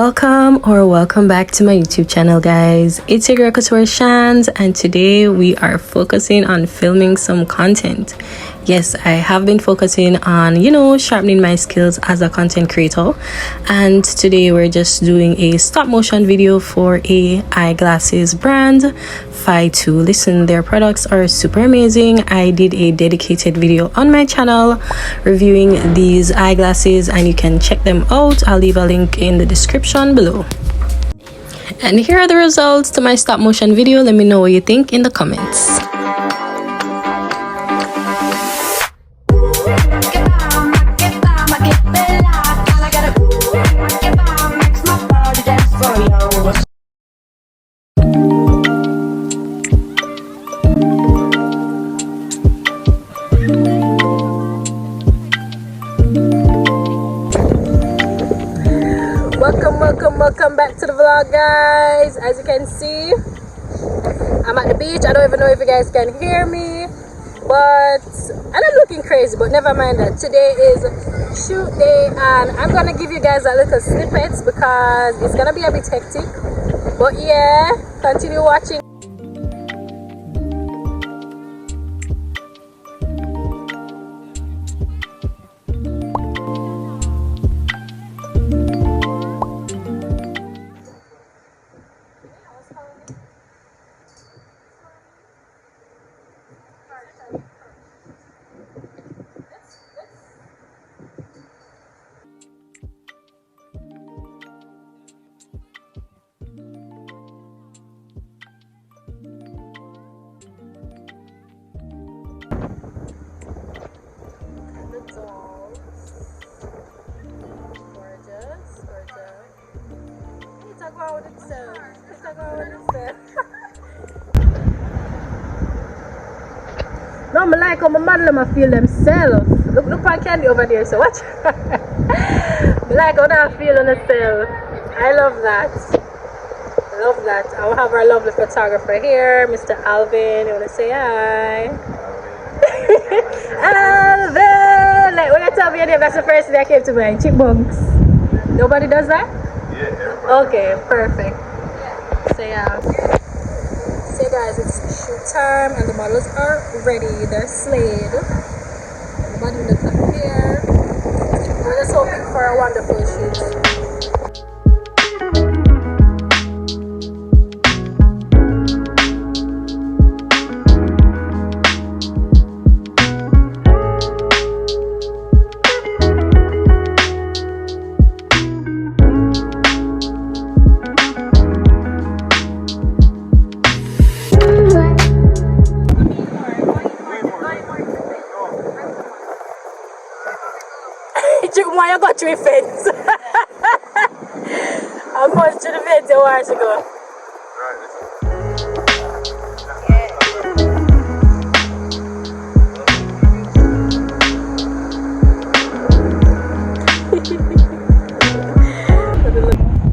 Welcome back to my YouTube channel, guys. It's your girl Couture Shans, and today we are focusing on filming some content. Yes, I have been focusing on sharpening my skills as a content creator, and today we're just doing a stop motion video for a eyeglasses brand, Phi2. Listen, their products are super amazing. I did a dedicated video on my channel reviewing these eyeglasses, and you can check them out. I'll leave a link in the description below. And here are the results to my stop motion video. Let me know what you think in the comments. Welcome back to the vlog, guys. As you can see, I'm at the beach. I don't even know if you guys can hear me, and I'm looking crazy, but never mind that. Today is shoot day, and I'm gonna give you guys a little snippets because it's gonna be a bit hectic, but yeah, continue watching. No, I like how my model I feel themselves. Look for candy over there, so watch. I like how they feel on themselves. I love that. I'll have our lovely photographer here, Mr. Alvin. You wanna say hi? Alvin! Like, when I tell me your name, that's the first thing that came to mind. Chipmunks. Nobody does that? Yeah. Okay, perfect. So guys, it's shoot time and the models are ready. They're slayed. The body looks up here. We're just hoping for a wonderful shoot. Why you got 3 fence? How much to the fence you want to go?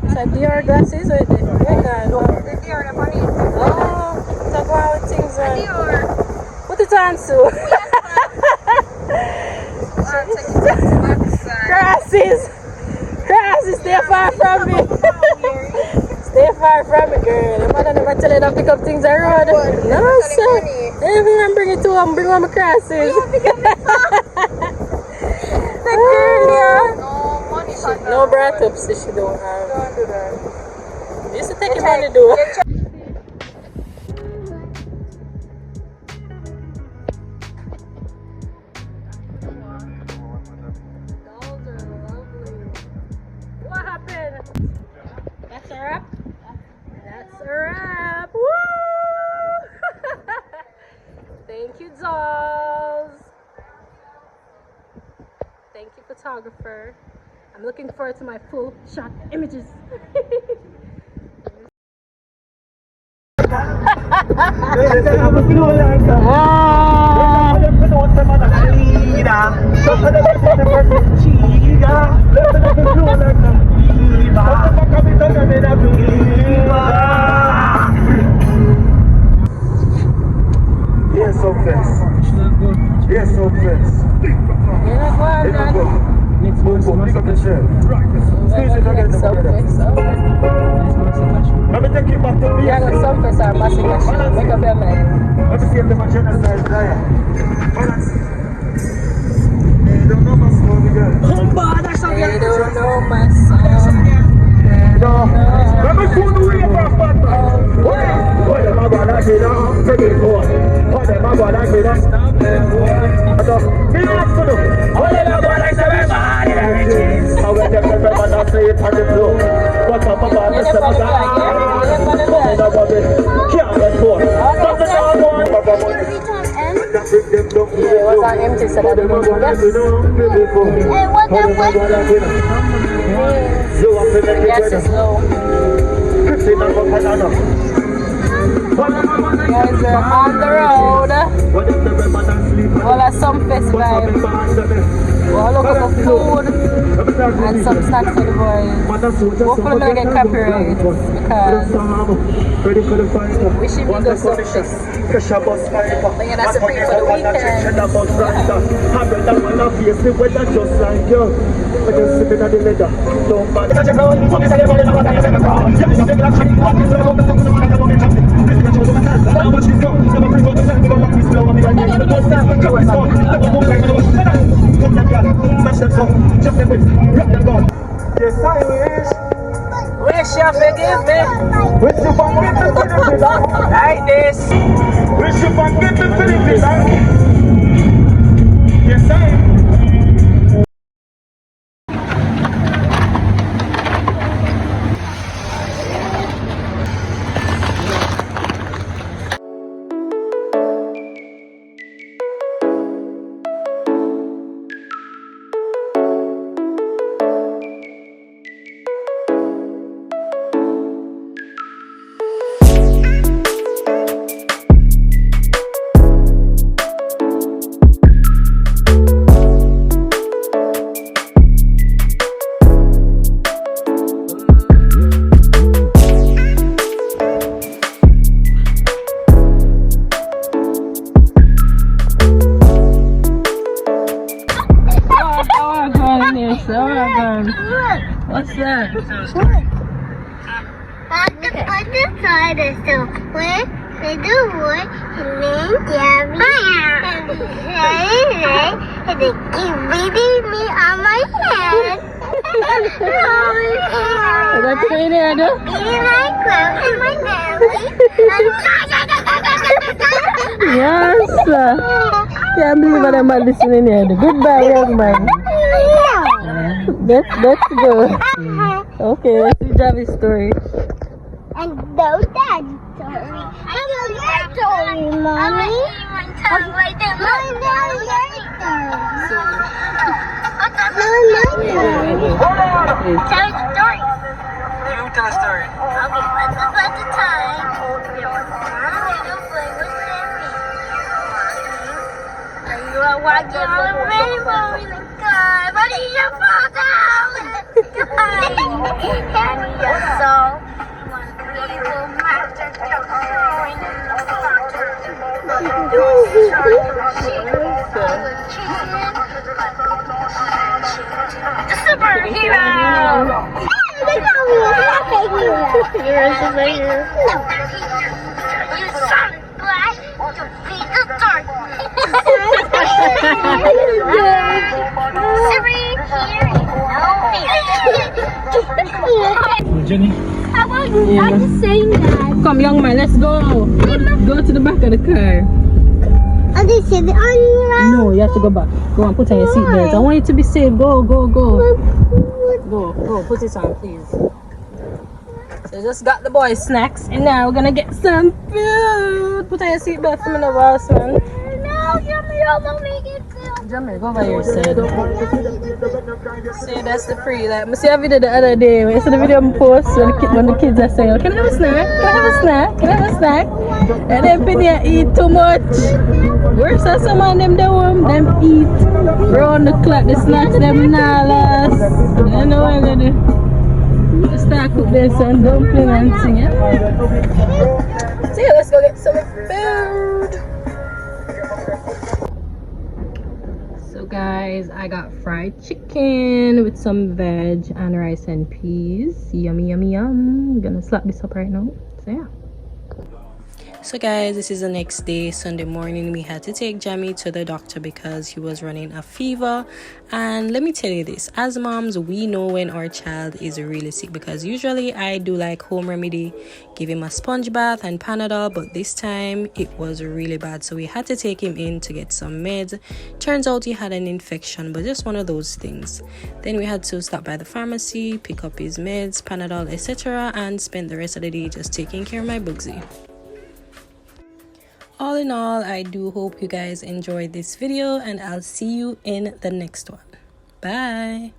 It's a Dior glasses or the Dior money. Oh, talk about things on. Dior. Put it on, Sue. Crasses, stay far from me. Stay far from me, girl. The mother never tell you to pick up things on road. No, sir. I'm bring it to him, bring home my crasses. The girl, yeah. No money. No brat ups she don't have. Don't do that. You used to take your money, though. That's a wrap. That's a wrap. Woo! Thank you, dolls. Thank you, photographer. I'm looking forward to my full shot images. Yes, so fast. Yes, so fast. Next one, Let's move. Pick up the chair. Squeeze it again. some face or massacre shit. Make up your mind. Let me see if them are genocide there. Balance. They don't know my story, girl. They don't know my song. No. Let me see the way of Batman. What am I gonna do now? Take it for. What am I gonna do now? Me not to do. What am I gonna do? I will never remember say it on the floor. What am I gonna say? Can't get for. Something I want. It was on empty, so that didn't go yes. Gas is low. Guys, we're on the road. Well, that's some fest vibe. We'll look up for food and some snacks for the boys. Hopefully we get copyright because we should be good some fest. But yeah, that's a free for the weekend. Yes, I wish. Wish you forgive me. Wish you forgive me for the belong. Like this. Wish you forgive me for the belong. Yes, I. What's that? At the other side is the way we do wood and then Gabby and they keep beating me on my head. What's going there, though? Beating my clothes and my belly. Yes. Can't believe I'm not listening here. Goodbye, young man. Let's go. Okay, let's see Javi's story. And those dad's story. And your story, Mommy. Tell my story. Tell a story. You tell a story. Okay, let's go back to time. There was one little boy with Sammy. And you are walking on a rainbow in the sky, but he just fall down in the sky. And he just saw one evil monster going in the water. But it was chasing the superhero. You're a superhero. You son black to beat the dark. Jenny. I'm just saying that. Come, young man, let's go. Go to the back of the car. I just said No, you have to go back. Go and put on your seatbelt. I want you to be safe. Go. Go, put it on, please. So just got the boys snacks and now we're gonna get some food. Put on your seatbelt for me, no boss, man. No, don't make it feel. Jamie, go by your side. See, that's the free. Like, I see a video the other day. I saw the video I post when the kids are saying, can I have a snack? Can I have a snack? Can I have a snack? And then Penny eat too much. Worse than some of them, them eat round the clock. The snacks, them nah last. You know what I do? Just start cook this and dumpling and sing it. See, let's go get some food. So guys, I got fried chicken with some veg and rice and peas. Yummy, yummy, yum. I'm gonna slap this up right now. So yeah. So guys, this is the next day, Sunday morning. We had to take Jamie to the doctor because he was running a fever. And let me tell you this, as moms, we know when our child is really sick, because usually I do like home remedy, give him a sponge bath and Panadol, but this time it was really bad, so we had to take him in to get some meds. Turns out he had an infection, but just one of those things. Then we had to stop by the pharmacy, pick up his meds, Panadol, etc., and spend the rest of the day just taking care of my Bugsy. All in all, I do hope you guys enjoyed this video, and I'll see you in the next one. Bye.